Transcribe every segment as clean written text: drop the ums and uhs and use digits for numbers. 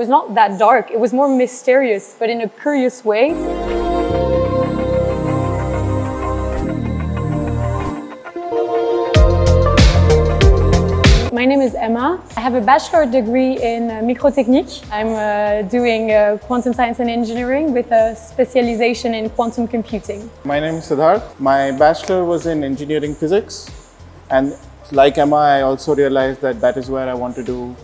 was not that dark. It was more mysterious, but in a curious way. My name is Emma. I have a bachelor degree in microtechnique. I'm doing quantum science and engineering with a specialization in quantum computing. My name is Siddharth. My bachelor was in engineering physics, and like Emma, I also realized that is where I want to do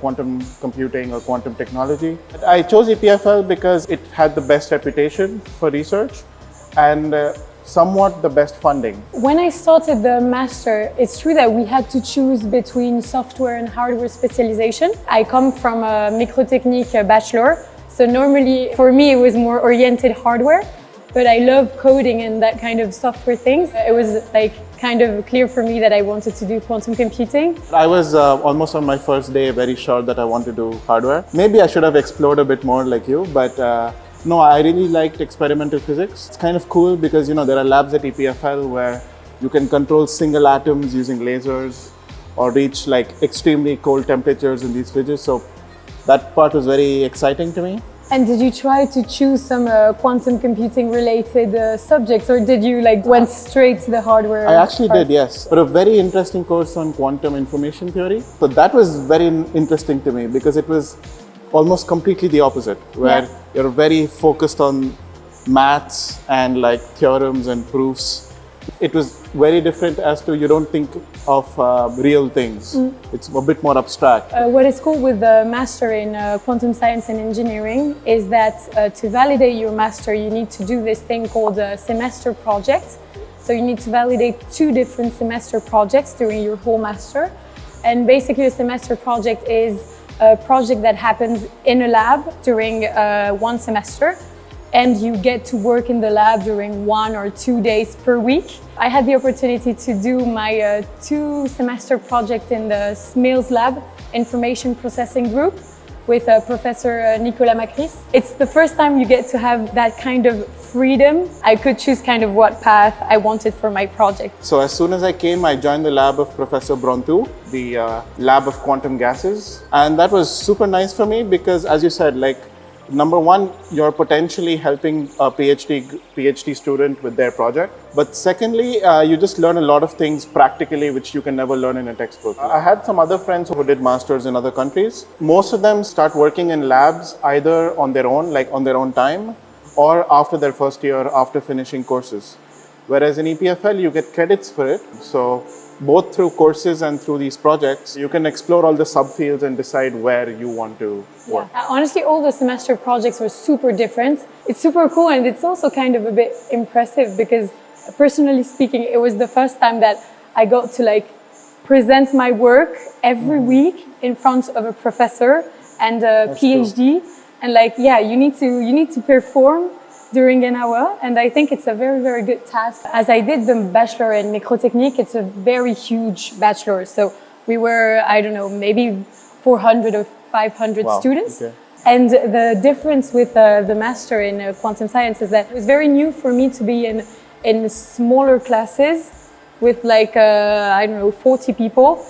quantum computing or quantum technology. I chose EPFL because it had the best reputation for research and somewhat the best funding. When I started the master, it's true that we had to choose between software and hardware specialization. I come from a microtechnique bachelor, so normally for me it was more oriented hardware, but I love coding and that kind of software things. It was like kind of clear for me that I wanted to do quantum computing. I was almost on my first day very sure that I want to do hardware. Maybe I should have explored a bit more like you, but no, I really liked experimental physics. It's kind of cool because, you know, there are labs at EPFL where you can control single atoms using lasers or reach like extremely cold temperatures in these fridges. So that part was very exciting to me. And did you try to choose some quantum computing related subjects, or did you like went straight to the hardware? I actually did, yes. But a very interesting course on quantum information theory. So that was very interesting to me because it was almost completely the opposite, where you're very focused on maths and like theorems and proofs. It was very different as to you don't think of real things. It's a bit more abstract. What is cool with the master in quantum science and engineering is that to validate your master, you need to do this thing called a semester project. So you need to validate 2 different semester projects during your whole master. And basically a semester project is a project that happens in a lab during 1 semester, and you get to work in the lab during 1 or 2 days per week. I had the opportunity to do my 2 semester project in the SMILS lab, Information Processing Group, with Professor Nicolas Macris. It's the first time you get to have that kind of freedom. I could choose kind of what path I wanted for my project. So as soon as I came, I joined the lab of Professor Brontou, the lab of quantum gases. And that was super nice for me because, as you said, like, number one, you're potentially helping a PhD student with their project. But secondly, you just learn a lot of things practically which you can never learn in a textbook. I had some other friends who did masters in other countries. Most of them start working in labs either on their own, like on their own time, or after their first year, after finishing courses. Whereas in EPFL, you get credits for it. So both through courses and through these projects, you can explore all the subfields and decide where you want to work. Honestly, all the semester projects were super different. It's super cool, and it's also kind of a bit impressive because personally speaking, it was the first time that I got to like present my work every week in front of a professor and a PhD. Cool. And like, you need to perform during an hour, and I think it's a very, very good task. As I did the bachelor in microtechnique, it's a very huge bachelor. So we were, I don't know, maybe 400 or 500 students. Okay. And the difference with the master in quantum science is that it was very new for me to be in smaller classes with like, I don't know, 40 people.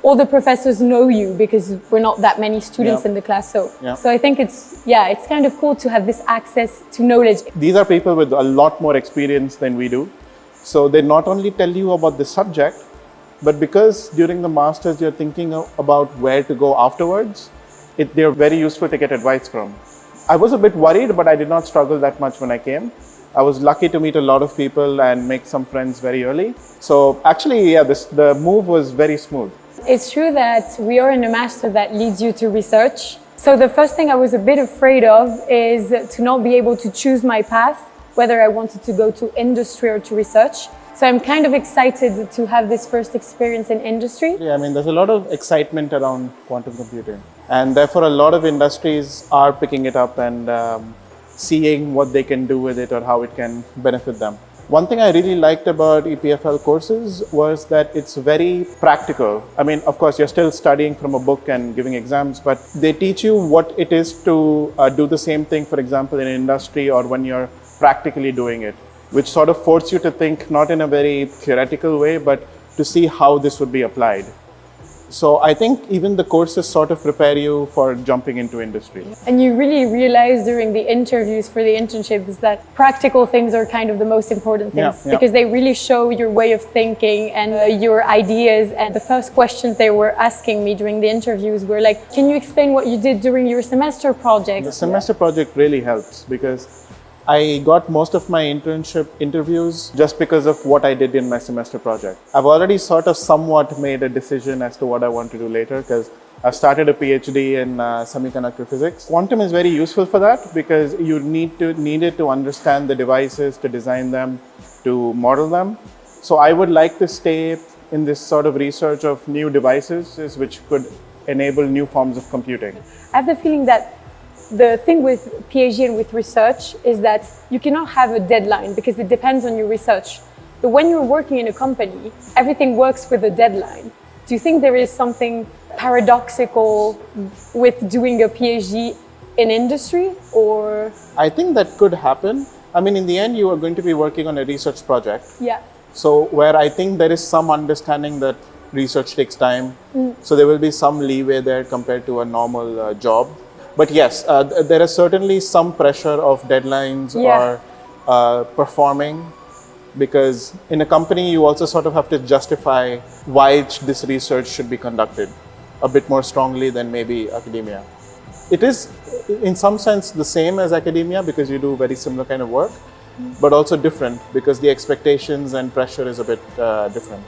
All the professors know you because we're not that many students in the class. So I think it's kind of cool to have this access to knowledge. These are people with a lot more experience than we do. So they not only tell you about the subject, but because during the masters you're thinking about where to go afterwards, they're very useful to get advice from. I was a bit worried, but I did not struggle that much when I came. I was lucky to meet a lot of people and make some friends very early. So actually, the move was very smooth. It's true that we are in a master that leads you to research. So the first thing I was a bit afraid of is to not be able to choose my path, whether I wanted to go to industry or to research. So I'm kind of excited to have this first experience in industry. Yeah, I mean, there's a lot of excitement around quantum computing. And therefore, a lot of industries are picking it up and seeing what they can do with it or how it can benefit them. One thing I really liked about EPFL courses was that it's very practical. I mean, of course, you're still studying from a book and giving exams, but they teach you what it is to do the same thing, for example, in industry or when you're practically doing it, which sort of force you to think not in a very theoretical way, but to see how this would be applied. So I think even the courses sort of prepare you for jumping into industry. And you really realize during the interviews for the internships that practical things are kind of the most important things, because they really show your way of thinking and your ideas. And the first questions they were asking me during the interviews were like, can you explain what you did during your semester project? The semester project really helps because I got most of my internship interviews just because of what I did in my semester project. I've already sort of somewhat made a decision as to what I want to do later because I've started a PhD in semiconductor physics. Quantum is very useful for that because you need it to understand the devices, to design them, to model them. So I would like to stay in this sort of research of new devices which could enable new forms of computing. I have the feeling that the thing with PhD and with research is that you cannot have a deadline because it depends on your research. But when you're working in a company, everything works with a deadline. Do you think there is something paradoxical with doing a PhD in industry, or? I think that could happen. I mean, in the end, you are going to be working on a research project. Yeah. So where I think there is some understanding that research takes time. So there will be some leeway there compared to a normal job. But yes, there is certainly some pressure of deadlines or performing, because in a company you also sort of have to justify why this research should be conducted a bit more strongly than maybe academia. It is in some sense the same as academia because you do very similar kind of work, but also different because the expectations and pressure is a bit different.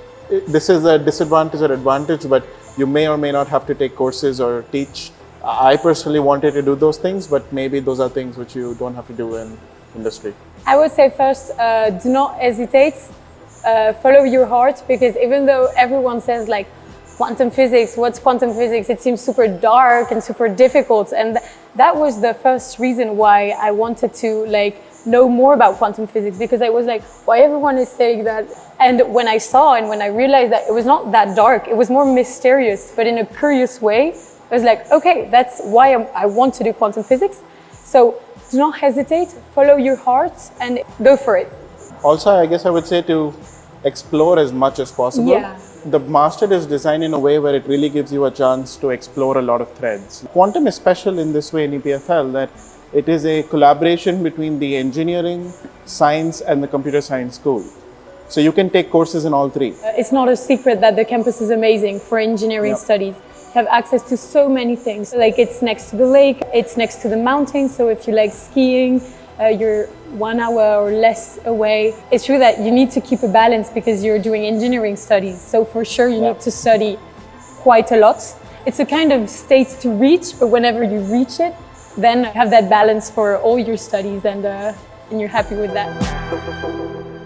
This is a disadvantage or advantage, but you may or may not have to take courses or teach. I personally wanted to do those things, but maybe those are things which you don't have to do in industry. I would say first, do not hesitate, follow your heart, because even though everyone says like quantum physics, what's quantum physics? It seems super dark and super difficult. And that was the first reason why I wanted to like know more about quantum physics, because I was like, why everyone is saying that? And when I saw and when I realized that it was not that dark, it was more mysterious, but in a curious way, I was like, okay, that's why I want to do quantum physics. So do not hesitate, follow your heart and go for it. Also, I guess I would say to explore as much as possible. Yeah. The master is designed in a way where it really gives you a chance to explore a lot of threads. Quantum is special in this way in EPFL that it is a collaboration between the engineering, science and the computer science school. So you can take courses in all three. It's not a secret that the campus is amazing for engineering studies. You have access to so many things. Like it's next to the lake, it's next to the mountains. So if you like skiing, you're 1 hour or less away. It's true that you need to keep a balance because you're doing engineering studies. So for sure you need to study quite a lot. It's a kind of state to reach, but whenever you reach it, then have that balance for all your studies and you're happy with that.